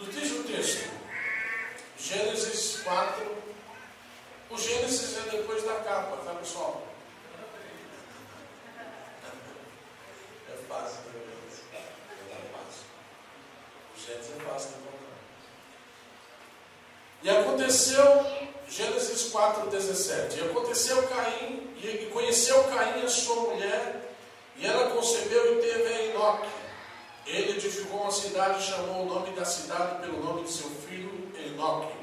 Nos diz o texto, Gênesis 4. O Gênesis é depois da capa, tá, pessoal? É fácil, é fácil. O Gênesis é fácil de encontrar. E aconteceu, Gênesis 4:17. E aconteceu Caim, e conheceu Caim a sua mulher, e ela concebeu e teve a Enoque. Ele edificou uma cidade e chamou o nome da cidade pelo nome de seu filho Enoque.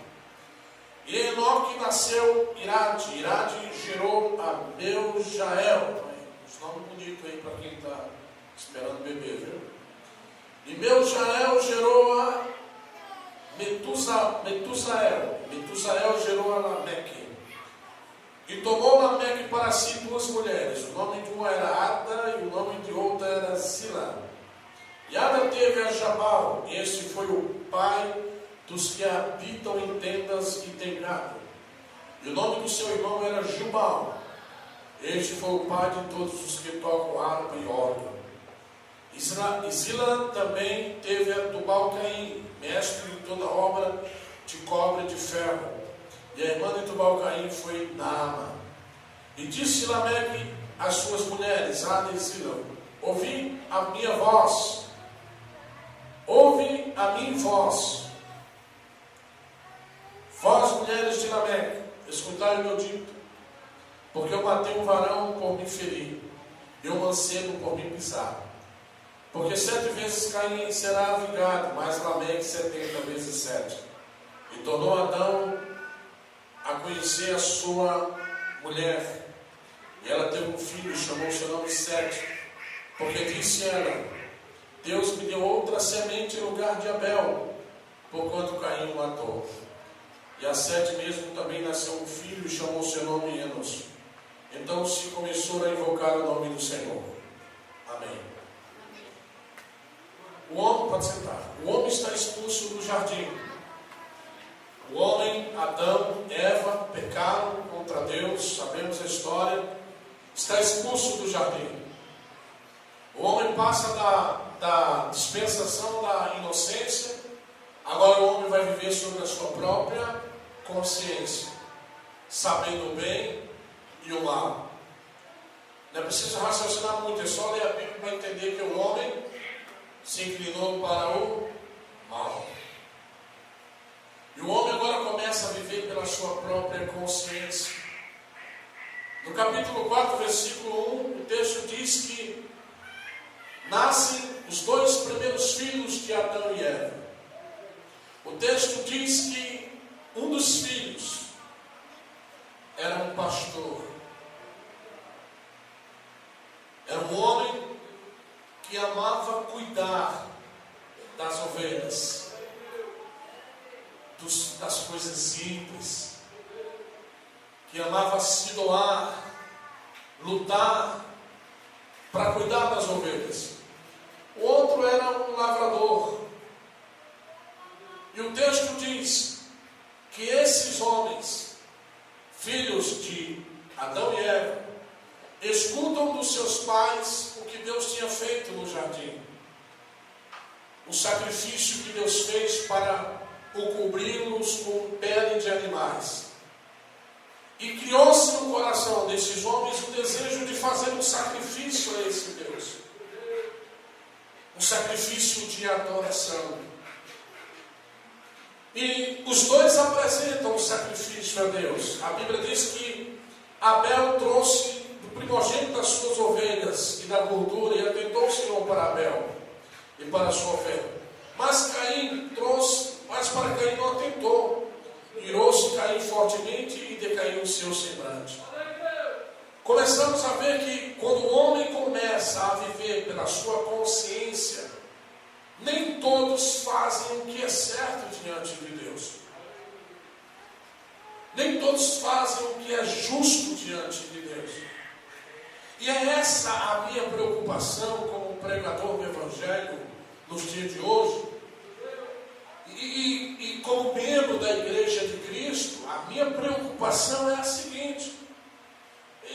E Enoque nasceu Irade. Irade gerou a Meujael. Os nomes bonitos aí para quem está esperando bebê, viu? E Meujael gerou a Metusael. Metusael gerou a Lameque. E tomou Lameque para si duas mulheres. O nome de uma era Ada e o nome de outra era Zila. E Ada teve a Jabal. E este foi o pai dos que habitam em tendas e tem gado. E o nome do seu irmão era Jubal. Este foi o pai de todos os que tocam harpa e órgão. E Zila também teve a Tubal-Caim, mestre de toda obra de cobre e de ferro. E a irmã de Tubal-Caim foi Naama. E disse Lameque às suas mulheres, Ada e Zila: ouvi a minha voz, ouve a minha voz. Vós, mulheres de Lameque, escutai o meu dito, porque eu matei um varão por me ferir, e um mancebo por me pisar. Porque 7 vezes Caim será vingado, mas Lameque 70 vezes 7. E tornou Adão a conhecer a sua mulher, e ela teve um filho, e chamou seu nome Sete, porque disse ela: Deus me deu outra semente em lugar de Abel, porquanto Caim o matou. E a Sete mesmo também nasceu um filho, e chamou seu nome Enos. Então se começou a invocar o nome do Senhor. Amém. O homem, pode sentar. O homem está expulso do jardim. O homem, Adão, Eva, pecaram contra Deus, sabemos a história. Está expulso do jardim. O homem passa da dispensação da inocência. Agora o homem vai viver sobre a sua própria consciência, sabendo o bem e o mal. Não é preciso raciocinar muito, é só ler a Bíblia para entender que o homem se inclinou para o mal. E o homem agora começa a viver pela sua própria consciência. No capítulo 4, versículo 1, o texto diz que nascem os 2 primeiros filhos de Adão e Eva. O texto diz que um dos filhos era um pastor. Era um homem que amava cuidar das ovelhas, das coisas simples, que amava se doar, lutar para cuidar das ovelhas. O outro era um lavrador. E o texto diz que esses homens, filhos de Adão e Eva, escutam dos seus pais o que Deus tinha feito no jardim. O sacrifício que Deus fez para o cobri-los com pele de animais. E criou-se no coração desses homens o desejo de fazer um sacrifício a esse Deus. Um sacrifício de adoração. E os dois apresentam o sacrifício a Deus. A Bíblia diz que Abel trouxe do primogênito das suas ovelhas e da gordura, e atentou o Senhor para Abel e para a sua ovelha. Mas Caim trouxe, mas para Caim não atentou. Irou-se Caim fortemente e decaiu o seu semblante. Começamos a ver que quando o homem começa a viver pela sua consciência, nem todos fazem o que é certo diante de Deus. Nem todos fazem o que é justo diante de Deus. E é essa a minha preocupação como pregador do Evangelho nos dias de hoje. E como membro da Igreja de Cristo, a minha preocupação é a seguinte: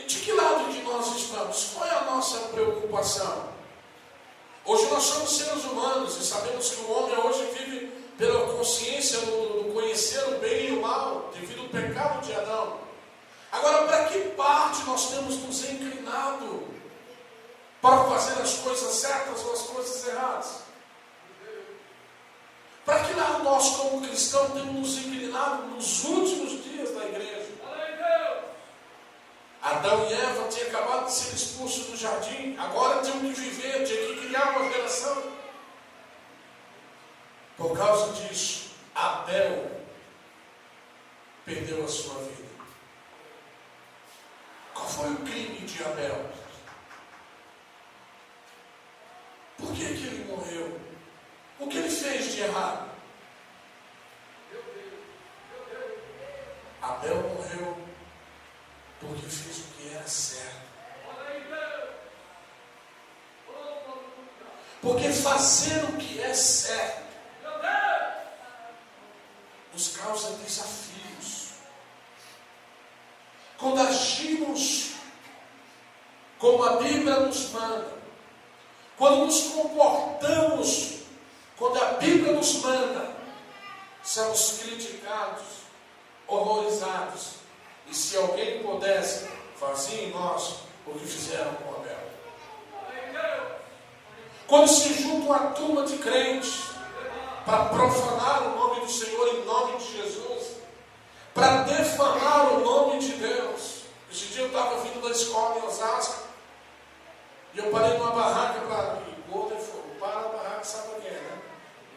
de que lado que nós estamos? Qual é a nossa preocupação? Hoje nós somos seres humanos e sabemos que o homem hoje vive pela consciência do conhecer o bem e o mal, devido ao pecado de Adão. Agora, para que parte nós temos nos inclinado para fazer as coisas certas ou as coisas erradas? Para que lado nós, como cristãos, temos nos inclinado nos últimos dias da igreja? Adão e Eva tinham acabado de ser expulsos do jardim, agora tinham que viver, tinham que criar uma geração. Por causa disso, Abel perdeu a sua vida. Qual foi o crime de Abel? Por que ele morreu? O que ele fez de errado? Abel morreu porque fez o que era certo. Porque fazer o que é certo nos causa desafios. Quando agimos como a Bíblia nos manda, quando nos comportamos, quando a Bíblia nos manda, somos criticados, horrorizados. E se alguém pudesse fazer em nós o que fizeram com Abel. Quando se junta uma turma de crentes para profanar o nome do Senhor em nome de Jesus, para defamar o nome de Deus. Esse dia eu estava vindo da escola em Osasco e eu parei numa barraca para mim. O outro falou, para a barraca, sabe o que é, né?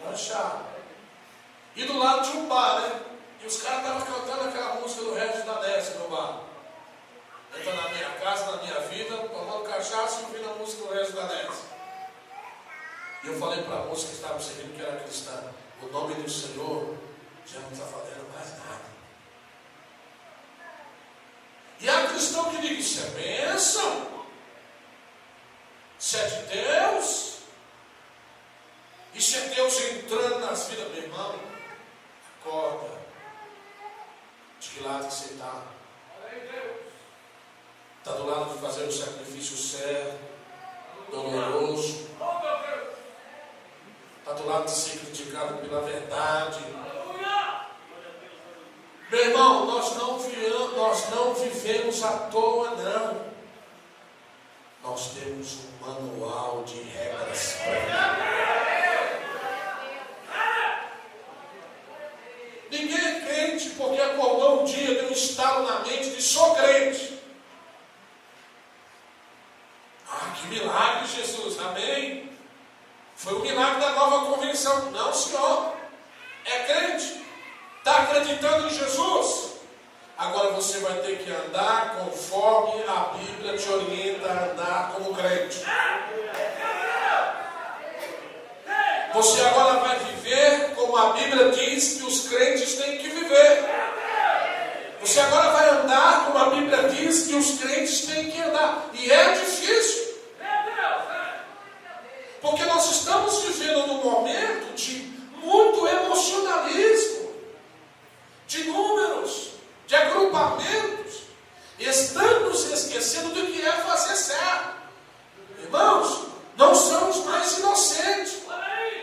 Lanchar. E do lado tinha um bar, né? E os caras estavam cantando aquela música do Regis Danese no bar. Entra na minha casa, na minha vida, tomando cachaça e ouvindo a música do Regis Danese. E eu falei para a moça que estava servindo, que era cristã, o nome do Senhor já não está valendo mais nada. E há cristão que diz, isso é bênção, isso é de Deus, isso é Deus entrando nas vidas, meu irmão, acorda. De que lado que você está? Está do lado de fazer o sacrifício certo, doloroso. Está do lado de ser criticado pela verdade. Meu irmão, nós não vivemos à toa, não. Nós temos um manual de regras para ninguém é crente porque acordou um dia, deu um estalo na mente de sou crente. Ah, que milagre, Jesus, amém? Foi o milagre da nova convenção. Não, senhor. É crente. Está acreditando em Jesus. Agora você vai ter que andar conforme a Bíblia te orienta a andar como crente. Você agora vai viver como a Bíblia diz que os crentes têm que viver. Você agora vai andar como a Bíblia diz que os crentes têm que andar. E é difícil. Porque nós estamos vivendo num momento de muito emocionalismo, de números, de agrupamentos. Estamos esquecendo do que é fazer certo. Irmãos, não somos mais inocentes.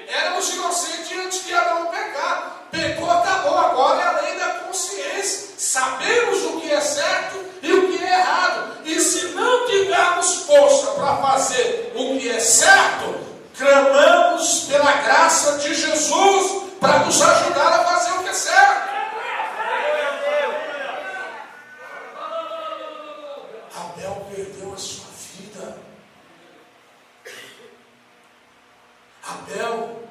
Éramos inocentes antes de Adão pecar. Pecou, acabou. Agora é a lei da consciência. Sabemos o que é certo e o que é errado. E se não tivermos força para fazer o que é certo, clamamos pela graça de Jesus para nos ajudar a fazer o que é certo. Abel perdeu a sua vida. Abel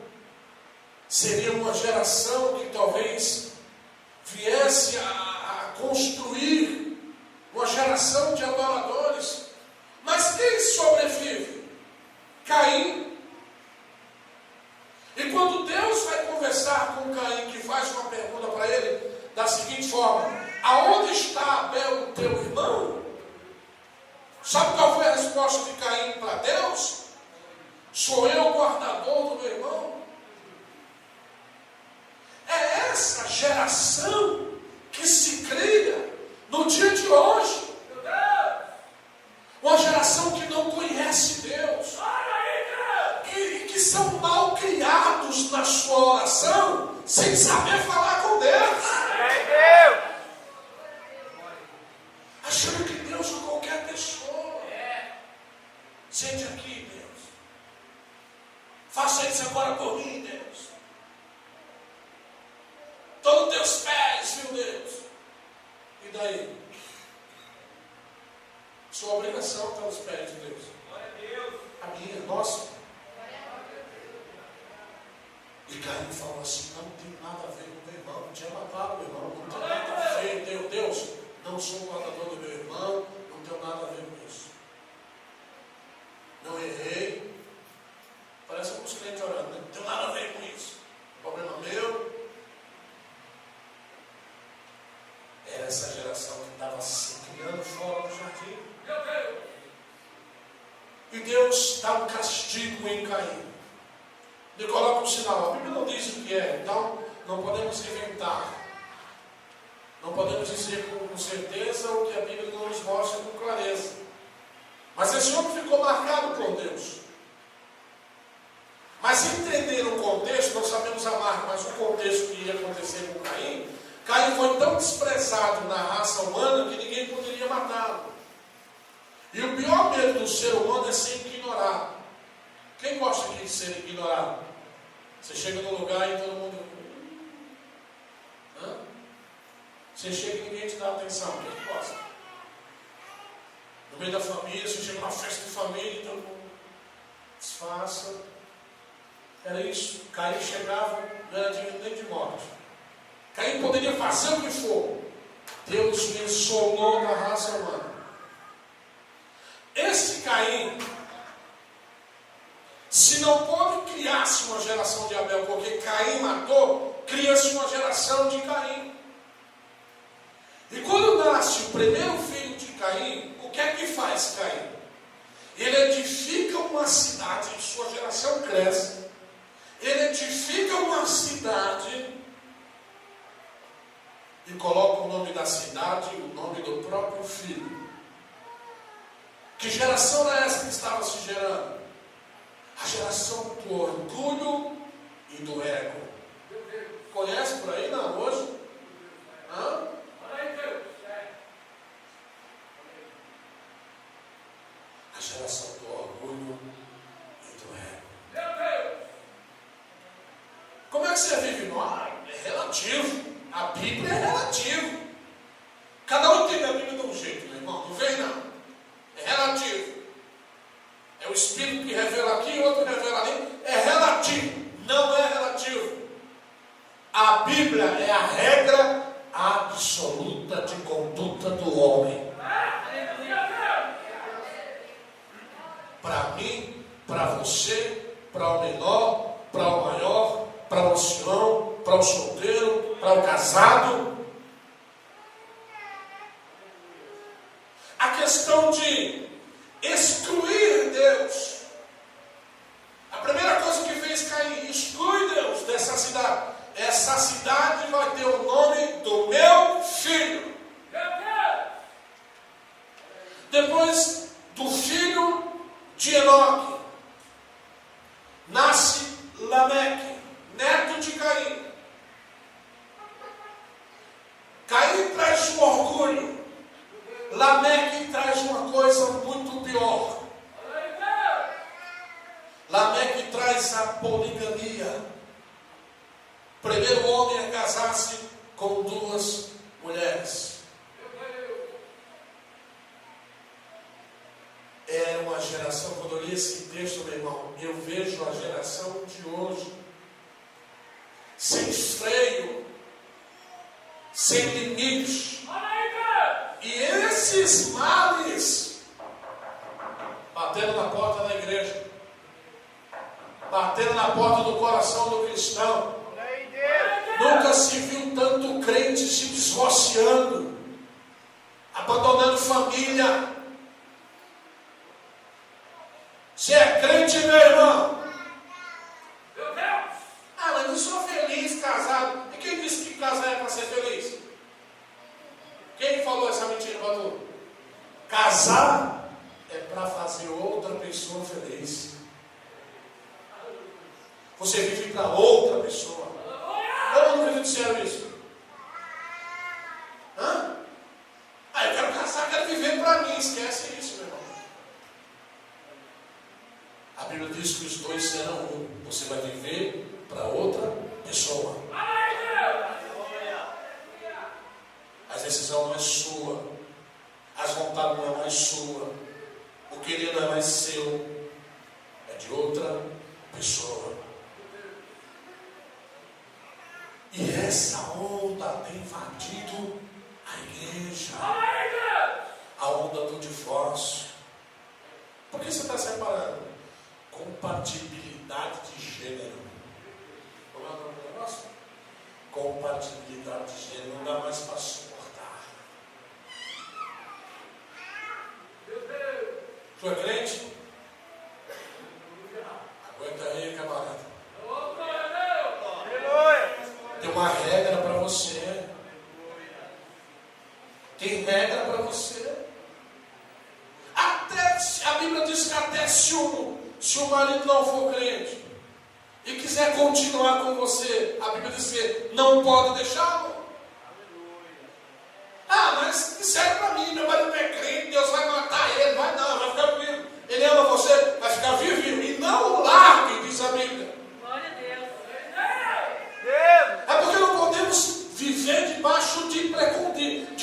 seria uma geração que talvez viesse a construir uma geração de adoradores. Mas quem sobrevive? Caim. E quando Deus vai conversar com Caim, que faz uma pergunta para ele da seguinte forma: aonde está Abel, teu irmão? Sabe qual foi a resposta de Caim para Deus? Sou eu o guardador do meu irmão? É essa geração que se cria no dia de hoje. Uma geração que não conhece Deus. E que que são mal criados na sua oração, sem saber falar com Deus. Achando que Deus é qualquer pessoa. Sente aqui, Deus. Faça isso agora por mim, Deus. Estou nos teus pés, viu, Deus? E daí? Sua obrigação está nos pés de Deus. A minha, nossa. E Caim falou assim: não tem nada a ver com meu irmão. Não tinha matado meu irmão. Não tem nada a ver. Deus, não sou o matador do meu irmão. Não tenho nada a ver com isso. Não errei. Parece alguns crentes orando, né? Não tem nada a ver com isso. Problema meu. Era essa geração que estava se criando fora do jardim. E Deus dá um castigo em Caim. Ele coloca um sinal. A Bíblia não diz o que é, então não podemos inventar. Não podemos dizer com certeza o que a Bíblia não nos mostra com clareza. Mas esse homem ficou marcado por Deus. Mas entender o contexto, não sabemos a marca, mas o contexto que ia acontecer com Caim, Caim foi tão desprezado na raça humana que ninguém poderia matá-lo. E o pior medo do ser humano é ser ignorado. Quem gosta de ser ignorado? Você chega num lugar e todo mundo... Hã? Você chega e ninguém te dá atenção. Quem gosta? No meio da família, você chega numa festa de família e todo mundo disfarça. Era isso. Caim chegava, não era digno nem de morte. Caim poderia fazer o que for. Deus o isolou da raça humana. Esse Caim, se não pode criar-se uma geração de Abel, porque Caim matou, cria-se uma geração de Caim. E quando nasce o primeiro filho de Caim, o que é que faz Caim? Ele edifica uma cidade, sua geração cresce. Ele edifica uma cidade e coloca o nome da cidade e o nome do próprio filho. Que geração era essa que estava se gerando? A geração do orgulho e do ego. Conhece por aí, não, hoje? Hã? A geração do orgulho e do ego. Como é que você vive? Não, é relativo. A Bíblia é relativo. Cada um tem a Bíblia de um jeito, meu irmão. Não vem não. É relativo. É o Espírito que revela aqui, o outro revela ali. É relativo. Não é relativo. A Bíblia é a regra absoluta de conduta do homem. Para mim, para você, para o menor, para o maior, para o ancião, para o solteiro, para o casado. A questão de excluir Deus. A primeira coisa que fez Caim, exclui Deus dessa cidade. Essa cidade vai ter o nome do meu filho. Depois do filho de Enoque, nasce Lameque, neto de Caim. Caim traz um orgulho. Lameque traz uma coisa muito pior. Lameque traz a poligamia. Primeiro homem a casar-se com duas mulheres. Era uma geração, quando eu li esse texto, meu irmão, eu vejo a geração de hoje sem freio, sem limites. E esses males batendo na porta da igreja, batendo na porta do coração do cristão. Nunca se viu tanto crente se divorciando, abandonando família. Você é crente, meu irmão? Ah, mas eu sou feliz, casado. E quem disse que casar é para ser feliz? Quem falou essa mentira para tu? Casar é para fazer outra pessoa feliz. Você vive para outra pessoa. Ou nunca disseram isso? Hã? Eu quero casar, quero viver para mim. Esquece isso, meu irmão. A Bíblia diz que os dois serão um. Você vai viver para outra pessoa. A decisão não é sua. As vontades não é mais sua. O querer não é mais seu. É de outra pessoa. E essa onda tem invadido a igreja. A onda do divórcio. Por que você está separando? Compatibilidade de gênero. Como é o nome do negócio? Compatibilidade de gênero. Não dá mais para suportar. Tu é crente? Aguenta aí, camarada. Tem uma regra para você. Tem regra para você. A Bíblia diz que até se o marido não for crente e quiser continuar com você, a Bíblia diz que não pode deixá-lo. Mas disseram para mim, meu marido não é crente, Deus vai matar ele. Vai ficar vivo. Ele ama você, vai ficar vivo. E não o largue, diz a Bíblia. Glória a Deus. É porque não podemos viver debaixo de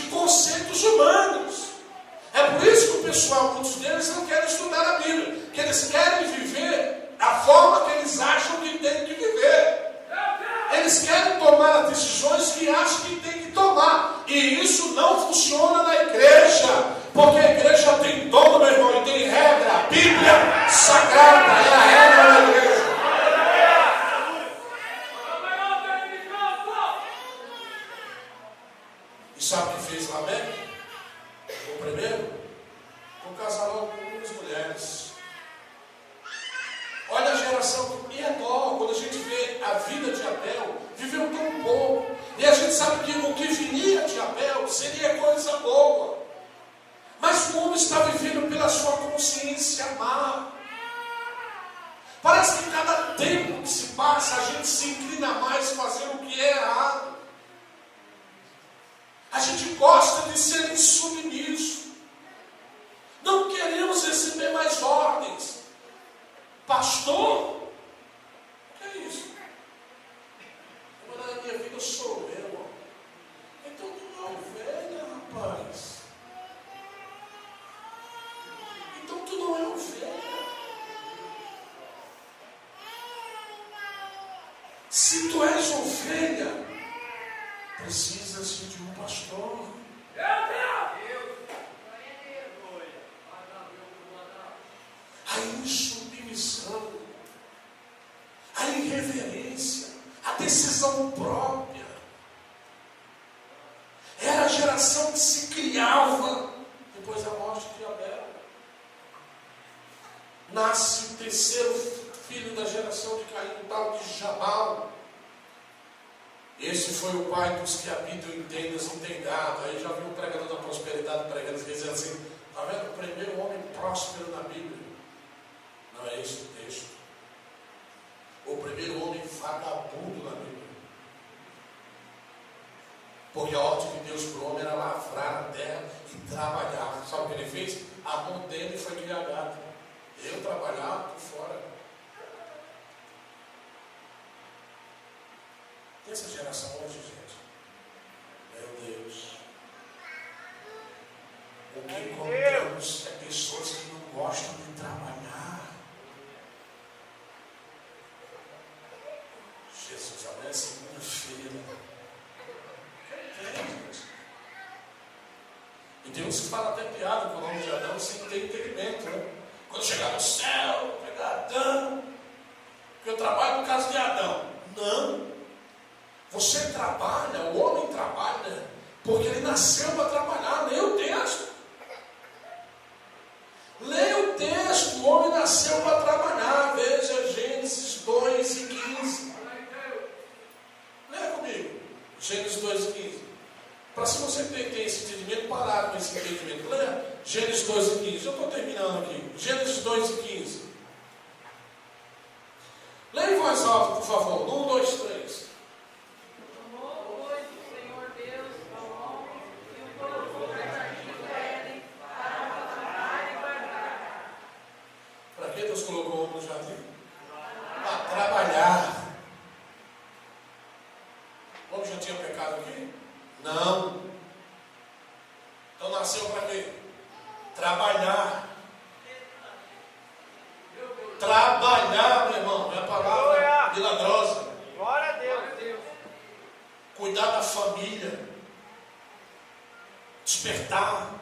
conceitos humanos. É por isso que o pessoal, muitos deles, não querem estudar a Bíblia. Que eles querem viver a forma que eles acham que tem que viver. Eles querem tomar as decisões que acham que tem que tomar. E isso não funciona na igreja. Porque a igreja tem dono, meu irmão, e tem regra. A Bíblia sagrada é a regra da igreja. E sabe o que fez Lameque? O primeiro? Um casal com duas mulheres. Olha a geração. E é dó, quando a gente vê a vida de Abel, viveu tão pouco. E a gente sabe que o que viria de Abel seria coisa boa. Mas o homem está vivendo pela sua consciência má. Parece que cada tempo que se passa, a gente se inclina mais fazendo o que é errado. A gente gosta de ser insubmisso. Não queremos receber mais ordens. Pastor? O que é isso? Na minha vida sou eu. Então tu não é ovelha, rapaz. Então tu não é ovelha. Se tu és ovelha, precisas de um pastor. A insubmissão, a irreverência, a decisão própria. Era a geração que se criava depois da morte de Abel. Nasce o terceiro filho da geração de Caim, o tal de Jabal. Esse foi o pai dos que habitam em tendas em telhado. Aí já viu o pregador da prosperidade pregando, dizendo assim: está vendo? O primeiro homem próspero na Bíblia. Não é esse o texto. O primeiro homem vagabundo na Bíblia. Porque a ordem de Deus para o homem era lavrar a terra e trabalhar. Sabe o que ele fez? A mão dele foi de gado. Eu trabalhar, estou fora. E essa geração hoje, gente? Meu Deus. O que encontramos é pessoas que não gostam de trabalhar. Jesus, amanhã é segunda-feira. E tem uns que falam até piada com o nome de Adão sem ter entendimento, né? Quando chegar no céu, pegar Adão, porque eu trabalho no caso de Adão. Não. Você trabalha, o homem trabalha, porque ele nasceu para trabalhar. Leia o texto. Leia o texto. O homem nasceu para trabalhar. Veja Gênesis 2 e 15. Leia comigo. Gênesis 2 e 15. Para se você tem esse entendimento, parar com esse entendimento. Leia Gênesis 2 e 15. Eu estou terminando aqui. Gênesis 2 e 15. Leia em voz alta, por favor. 1, 2, 3. Para que Deus colocou o homem no jardim? Para trabalhar. O homem já tinha pecado aqui? Não. Então nasceu para quê? Trabalhar. Trabalhar, meu irmão, é a palavra milagrosa. Glória a Deus. Cuidar da família. Despertar.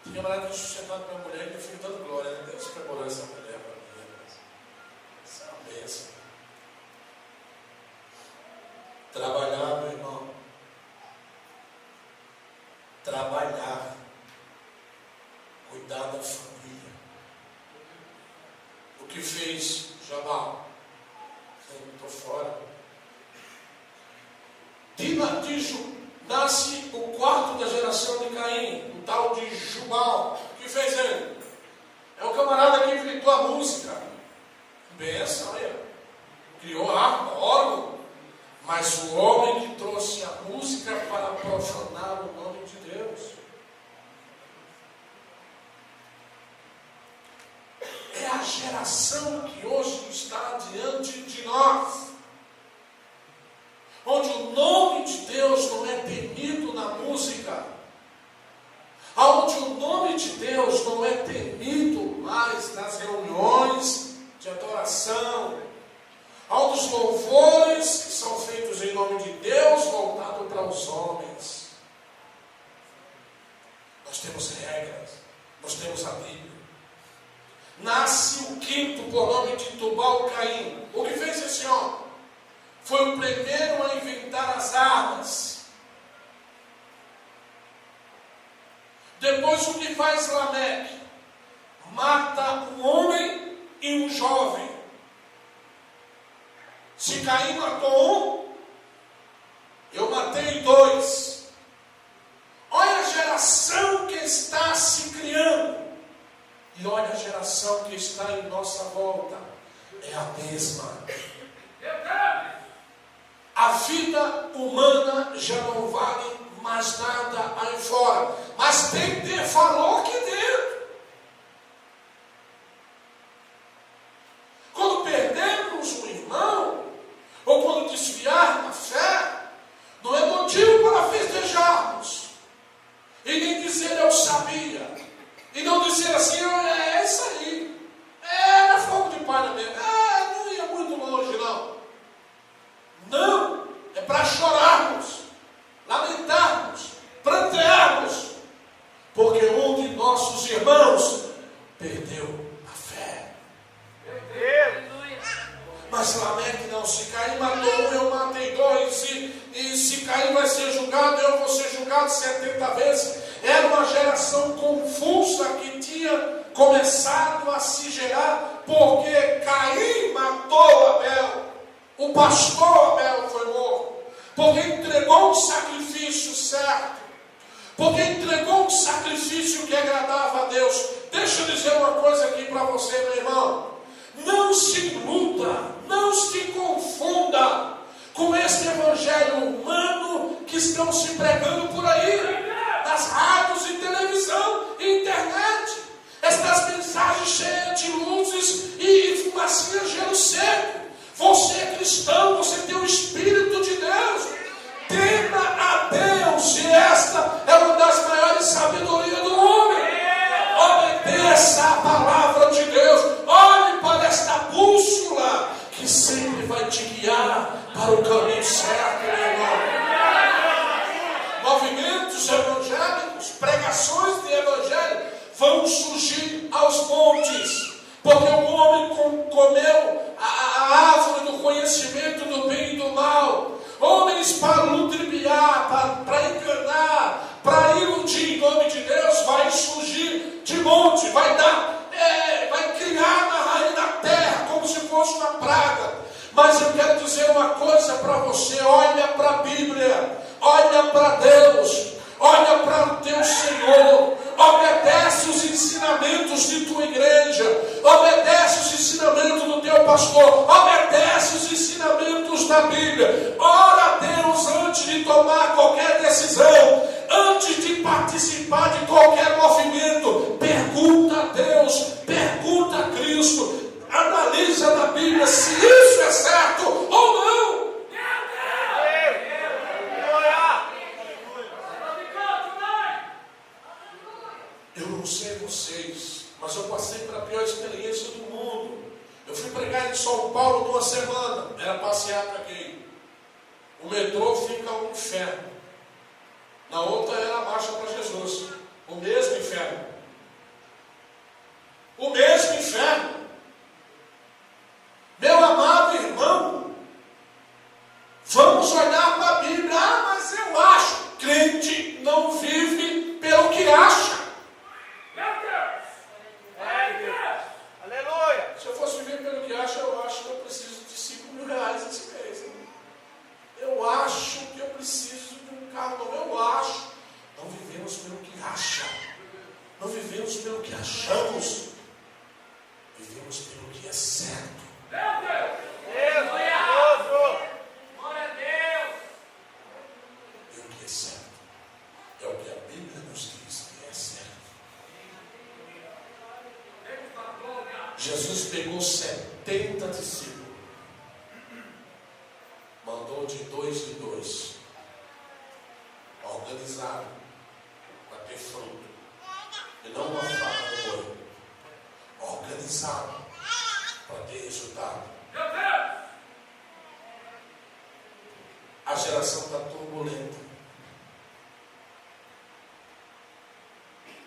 Tem camarada que é sustentado pela mulher e eu fico dando glória. Né? Deus preparou essa mulher para mim. Isso é uma bênção. Trabalhar, meu irmão. Trabalhar. Cuidar da família. O que fez Jabal? Estou fora. Nasce o quarto da geração de Caim, o tal de Jubal. O que fez ele? É o camarada que inventou a música. Benção, aí. Criou harpa, órgão. Mas o homem que trouxe a música para profanar o nome de Deus. É a geração que hoje está diante de nós. Onde o nome de Deus não é temido na música. Onde o nome de Deus não é temido mais nas reuniões de adoração. Onde os louvores que são feitos em nome de Deus voltado para os homens. Nós temos regras. Nós temos a Bíblia. Nasce o quinto por nome de Tubal-Caim. O que fez esse homem? Foi o primeiro a inventar as armas. Depois o que faz Lameque? Mata um homem e um jovem. Se Caim matou um, eu matei 2. Olha a geração que está se criando. E olha a geração que está em nossa volta. É a mesma. A vida humana já não vale mais nada aí fora. Mas tem que ter valor aqui dentro. Quando perdemos um irmão, ou quando desviar na fé, não é motivo para festejarmos. E nem dizer eu sabia. E não dizer assim, é isso aí. Era fogo de palha mesmo. Não ia muito longe não. Não, é para chorarmos, lamentarmos, prantearmos, porque um de nossos irmãos perdeu a fé. Mas Lameque não, se Caim matou um, eu matei 2, e se Caim vai ser julgado, eu vou ser julgado 70 vezes. Era uma geração confusa que tinha começado a se gerar, porque Caim matou Abel. O pastor Abel foi morto, porque entregou um sacrifício certo, porque entregou um sacrifício que agradava a Deus. Deixa eu dizer uma coisa aqui para você, meu irmão. Não se iluda, não se confunda com esse evangelho humano que estão se pregando por aí, nas rádios e televisão e internet. Estas mensagens cheias de luzes e fumacinha, gelo seco. Você é cristão, você tem o Espírito de Deus. Tema a Deus, e esta é uma das maiores sabedorias do homem. Obedeça a palavra de Deus. Olhe para esta bússola que sempre vai te guiar para o caminho certo, meu irmão. Movimentos evangélicos, pregações de evangelho vão surgir aos montes. Porque o homem comeu a árvore do conhecimento do bem e do mal. Homens para ludibriar, para enganar, para iludir em nome de Deus, vai surgir de monte, vai criar na raiz da terra, como se fosse uma praga. Mas eu quero dizer uma coisa para você: olha para a Bíblia, olha para Deus, olha para o teu Senhor, obedece os ensinamentos de tua igreja, obedece os ensinamentos do teu pastor, obedece os ensinamentos da Bíblia. Ora a Deus antes de tomar qualquer decisão, antes de participar de qualquer movimento. Pergunta a Deus, pergunta a Cristo, analisa na Bíblia se isso é certo ou não. Eu não sei vocês, mas eu passei pela pior experiência do mundo. Eu fui pregar em São Paulo numa semana, era passeata gay. O metrô fica um inferno. Na outra era a marcha para Jesus. O mesmo inferno. O mesmo inferno. Meu amado irmão, vamos olhar para a Bíblia. Ah, mas eu acho. Crente não vive pelo que acha. Aleluia! Se eu fosse viver pelo que acha, eu acho que eu preciso de 5 mil reais esse mês. Eu acho que eu preciso de um carro novo. Eu acho. Não vivemos pelo que acha. Não vivemos pelo que achamos. Vivemos pelo que é certo. Deus! Glória a Deus! E o que é certo é o que a Bíblia nos diz que é certo. Jesus pegou 70 discípulos, mandou de 2 em 2, organizado para ter fruto, e não uma faca no olho, organizado para ter resultado. A geração está turbulenta,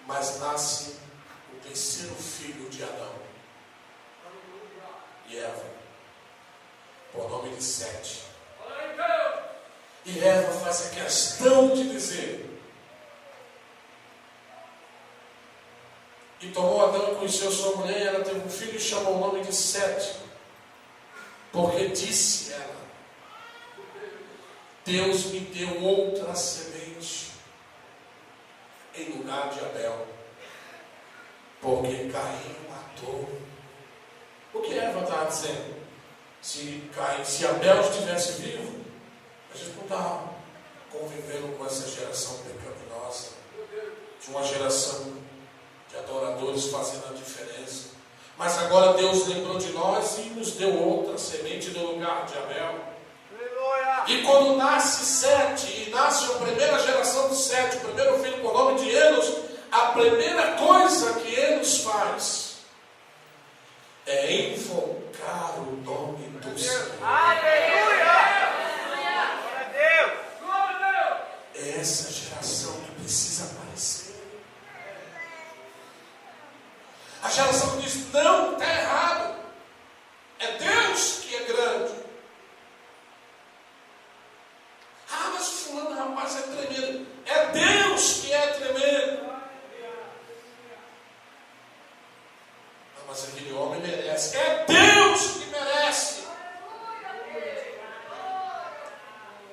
mas nasce o terceiro filho de Adão e Eva, por nome de Sete. E Eva faz a questão de dizer: e tomou Adão e conheceu sua mulher, e ela teve um filho e chamou o nome de Sete, porque disse ela: Deus me deu outra semente em lugar de Abel, porque Caim matou. O que Eva estava dizendo? Se Abel estivesse vivo, a gente não estava convivendo com essa geração pecaminosa, de uma geração de adoradores fazendo a diferença. Mas agora Deus lembrou de nós e nos deu outra semente no lugar de Abel. E quando nasce Sete, e nasce a primeira geração de Sete, o primeiro filho por nome de Enos, a primeira coisa que Enos faz é invocar o nome do Senhor. Aleluia! Glória a Deus! Glória a Deus! É essa geração que precisa aparecer. A geração que diz: não, está errado. É Deus que é grande. Ah, mas fulano, rapaz, é tremendo. É Deus que é tremendo. Ah, mas aquele homem merece. É Deus que merece.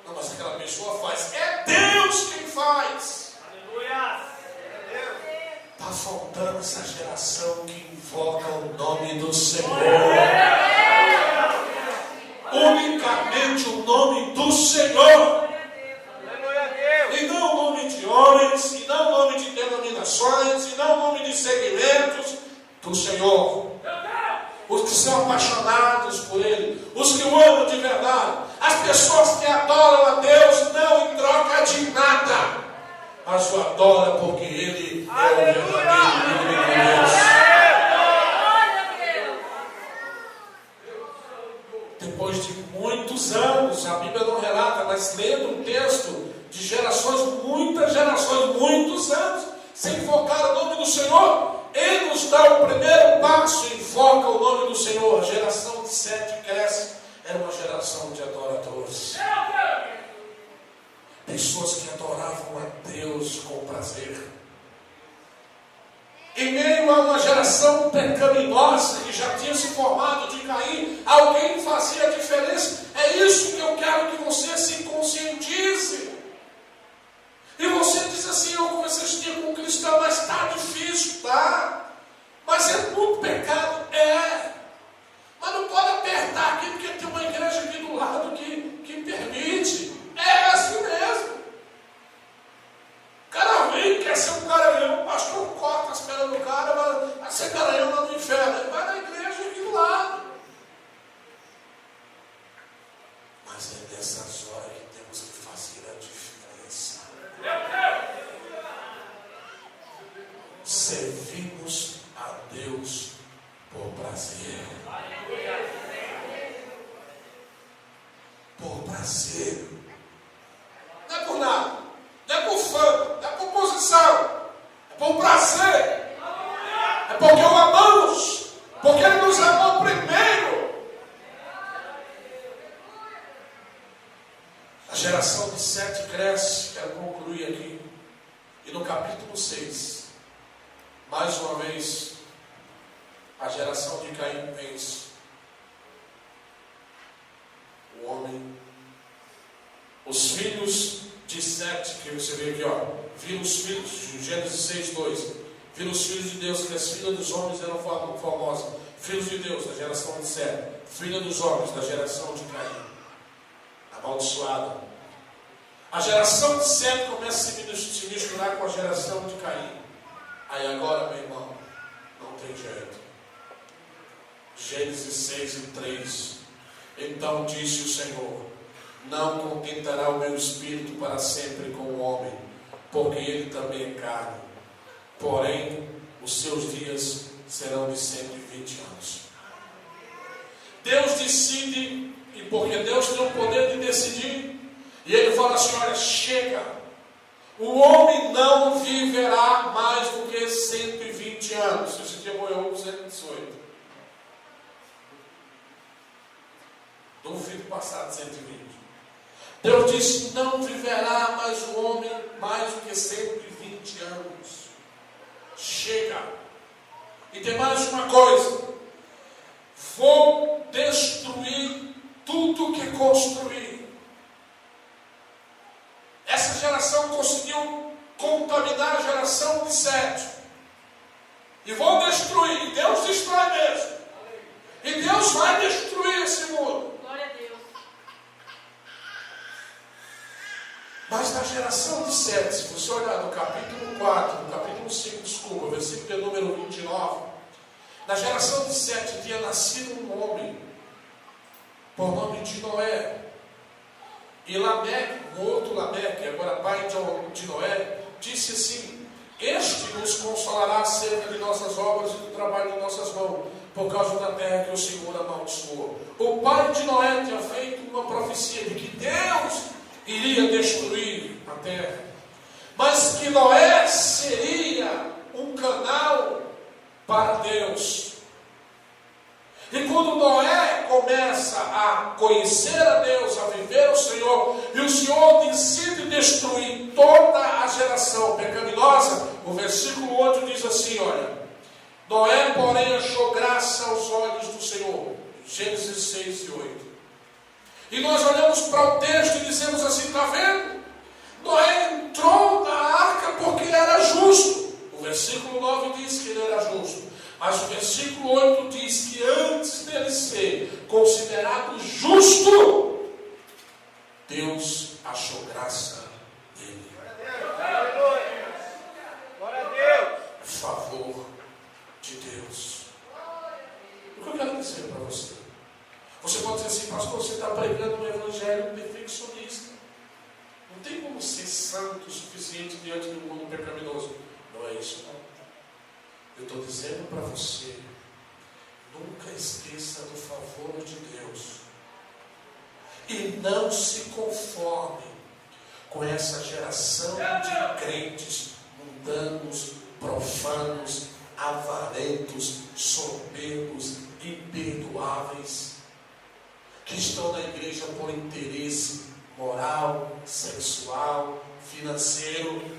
Não, mas aquela pessoa faz. É Deus quem faz. Aleluia! Está faltando essa geração que invoca o nome do Senhor. Unicamente o nome do Senhor. E não o nome de homens, e não o nome de denominações, e não o nome de segmentos do Senhor. Os que são apaixonados por Ele, os que o amam de verdade, as pessoas que adoram a Deus não em troca de nada, mas o adora porque Ele é o verdadeiro único Deus. Depois de muitos anos, a Bíblia não relata, mas lendo um texto de gerações, muitos anos, sem invocar o nome do Senhor, Ele nos dá o primeiro passo e invoca o nome do Senhor. A geração de Sete cresce, era uma geração de adoradores. Pessoas que adoravam a Deus com prazer. Em meio a uma geração pecaminosa que já tinha se formado de Caim, alguém fazia a diferença. É isso que eu quero que você se conscientize. E você diz assim: eu comecei a estudar com um cristão, mas está prazer. Não é por nada. Não é por fama. Não é por posição. É por prazer. É porque o amamos. Porque Ele nos amou primeiro. A geração de Sete cresce. Quero concluir aqui. E no capítulo 6, mais uma vez, a geração de Caim vence. O homem, os filhos de Sete, que você vê aqui, ó, viram os filhos, de Gênesis 6, 2, viram os filhos de Deus, que as filhas dos homens eram formosas, filhos de Deus, da geração de Sete, filha dos homens, da geração de Caim, amaldiçoada. A geração de Sete começa a se misturar com a geração de Caim. Aí agora, meu irmão, não tem jeito. Gênesis 6 e 3. Então disse o Senhor: não contentará o meu espírito para sempre com o homem, porque ele também é carne. Porém, os seus dias serão de 120 anos. Deus decide, e porque Deus tem o poder de decidir, e Ele fala assim: olha, chega, o homem não viverá mais do que 120 anos. Esse dia morreu com 118. Duvido passar de 120. Deus disse: não viverá mais o homem mais do que 120 anos. Chega. E tem mais uma coisa: vou destruir tudo que construí. Essa geração conseguiu contaminar a geração de Sete. E vou destruir. E Deus destrói mesmo. E Deus vai destruir esse mundo. Glória a Deus. Mas na geração de Sete, se você olhar no capítulo 4, no capítulo 5, desculpa, versículo de número 29, na geração de Sete tinha nascido um homem, por nome de Noé. E Lameque, o outro Lameque, agora pai de Noé, disse assim: este nos consolará acerca de nossas obras e do trabalho de nossas mãos, por causa da terra que o Senhor amaldiçoou. O pai de Noé tinha feito uma profecia de que Deus iria destruir a terra, mas que Noé seria um canal para Deus. E quando Noé começa a conhecer a Deus, a viver o Senhor, e o Senhor decide destruir toda a geração pecaminosa, o versículo 8 diz assim, olha: Noé, porém, achou graça aos olhos do Senhor. Gênesis 6 e 8. E nós olhamos para o texto e dizemos assim: está vendo? Noé entrou na arca porque era justo. O versículo 9 diz que ele era justo. Mas o versículo 8 diz que antes dele ser considerado justo, Deus achou graça nele. Glória a Deus. Favor de Deus. O que eu quero dizer para você? Você pode dizer assim: pastor, você está pregando um evangelho perfeccionista. Não tem como ser santo o suficiente diante do mundo pecaminoso. Não é isso, não. Eu estou dizendo para você: nunca esqueça do favor de Deus. E não se conforme com essa geração de crentes mundanos, profanos, avarentos, soberbos, imperdoáveis, que estão na igreja por interesse moral, sexual, financeiro.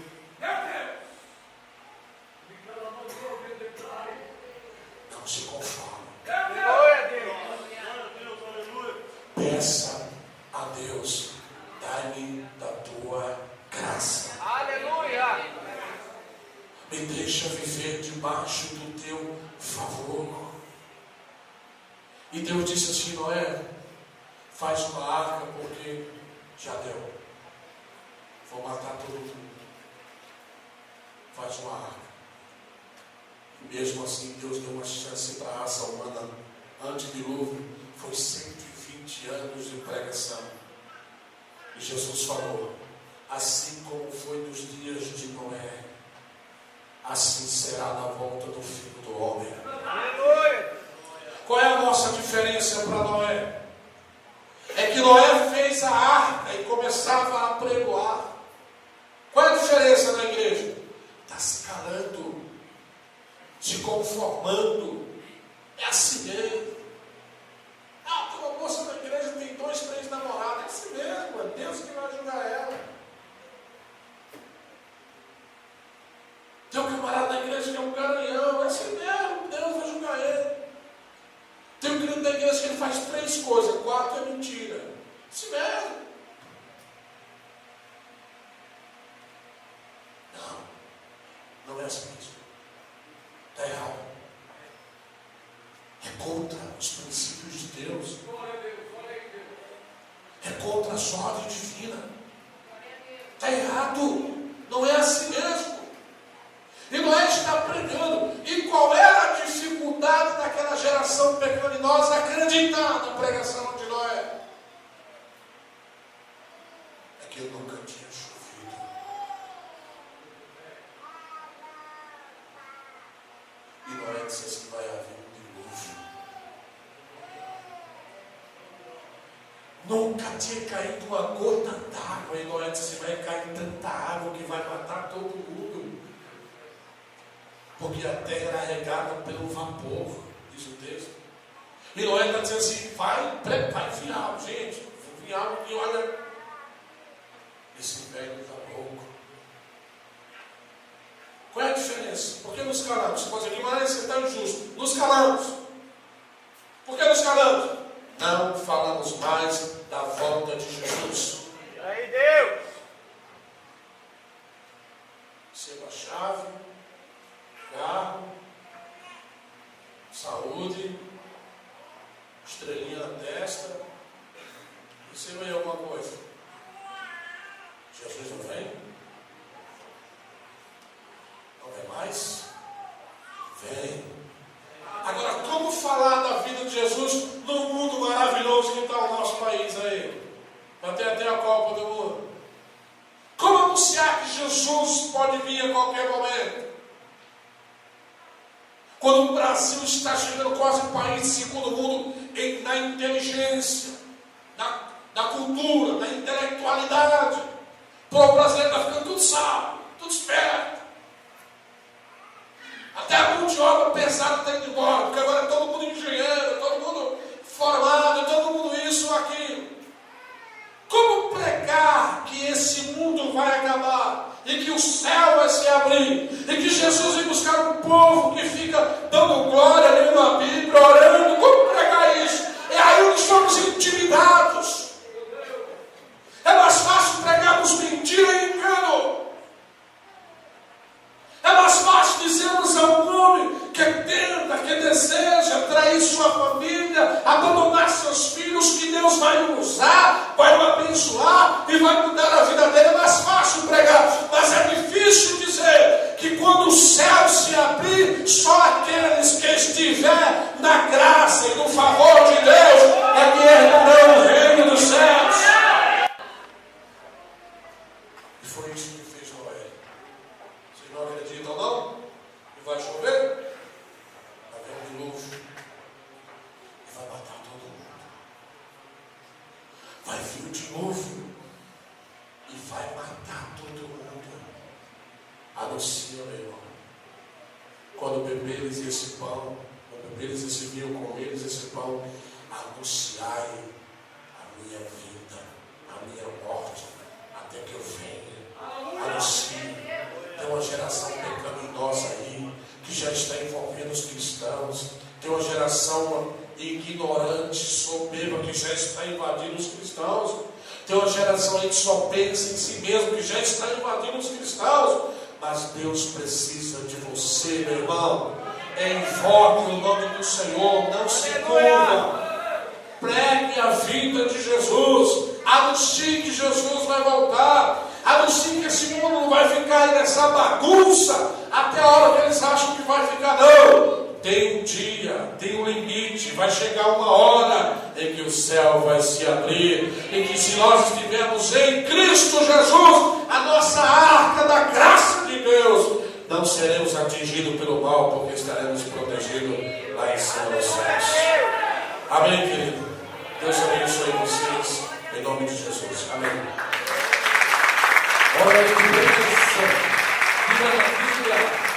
Não se conforme. Glória a Deus. Peça a Deus: dá-me da tua graça. Aleluia. Me deixa viver debaixo do teu favor. E Deus disse assim: Noé, faz uma arca porque já deu. Vou matar todo mundo. Faz uma arca. E mesmo assim Deus deu uma chance para a raça humana. Antedilúvio foi 120 anos de pregação. E Jesus falou: assim como foi nos dias de Noé, assim será na volta do Filho do Homem. Aleluia. Qual é a nossa diferença para Noé? É que Noé fez a arca e começava a apregoar. Qual é a diferença na igreja? Está se calando, se conformando. É assim mesmo. Ah, tem uma moça na igreja que tem 2, 3 namorados. É assim mesmo, é Deus que vai julgar ela. Tem um camarada na igreja que é um garanhão. É assim mesmo, Deus vai julgar ele. Tem um querido da igreja que ele faz 3 coisas, 4 é mentira. É assim mesmo. Não é assim mesmo. Está errado. É contra os princípios de Deus. É contra a sua ordem divina. Está errado. Não é assim mesmo. E Noé está pregando. E qual era a dificuldade daquela geração pecaminosa acreditar na pregação de Noé? É que eu nunca tinha chovido. E Noé disse assim: vai haver um dilúvio. Nunca tinha caído uma gota d'água. E Noé disse assim: vai cair tanta água que vai matar todo mundo. Porque a terra era regada pelo vapor, diz o texto. E Noé está dizendo assim: vai vir água, gente. Vai vir água e olha, esse velho está louco. Qual é a diferença? Por que nos calamos? Você pode dizer: Guimarães, você está injusto. Nos calamos. Por que nos calamos? Não falamos mais da volta de Jesus. Aí, Deus! Receba a chave, carro, saúde, estrelinha na testa. Receba aí alguma coisa. Jesus não vem? Não vem mais? Vem. Agora, como falar da vida de Jesus num mundo maravilhoso que está o nosso país aí? Vai ter até a Copa do Mundo. Como anunciar que Jesus pode vir a qualquer momento? Quando o Brasil está chegando quase um país de segundo mundo na inteligência, na cultura, na intelectualidade. O povo brasileiro está ficando tudo sábio, tudo esperto. Até a mão de obra pesada está indo embora, porque agora é todo mundo engenheiro, todo mundo formado, todo mundo isso ou aquilo. Como pregar que esse mundo vai acabar e que o céu vai se abrir e que Jesus vai buscar um povo que fica dando glória, lendo a Bíblia, orando? Como pregar isso? É aí onde somos intimidados. É mais fácil pregarmos mentira e engano. É mais fácil dizermos a um homem que tenta, que deseja trair sua família, abandonar seus filhos, que Deus vai o usar, vai o abençoar e vai mudar a vida dele. É mais fácil pregar, mas é difícil dizer que quando o céu se abrir, só aqueles que estiver na graça e no favor de Deus é que herdarão o reino dos céus. E foi isso que fez Noé. Vocês não acreditam, não? E vai chover? Vai haver um dilúvio. E vai matar todo mundo. Vai vir o dilúvio. E vai matar todo mundo. Anuncia, meu irmão. Quando beberes esse pão, quando beberes esse vinho, comeres esse pão, anunciai a minha vida, a minha morte, até que eu venha. Anuncie. Tem uma geração pecaminosa aí, que já está envolvendo os cristãos. Tem uma geração ignorante, soberba, que já está invadindo os cristãos. Tem uma geração aí que só pensa em si mesmo, que já está invadindo os cristãos. Mas Deus precisa de você, meu irmão. Invoque o nome do Senhor, não se curva. Pregue a vida de Jesus. Anuncie que Jesus vai voltar. Anuncie que esse mundo não vai ficar aí nessa bagunça até a hora que eles acham que vai ficar, não. Tem um dia, tem um limite, vai chegar uma hora em que o céu vai se abrir, e que se nós estivermos em Cristo Jesus, a nossa arca da graça de Deus, não seremos atingidos pelo mal, porque estaremos protegidos lá em cima dos céus. Amém, querido? Deus abençoe vocês, em nome de Jesus. Amém. Olha que bênção. Viva a Bíblia.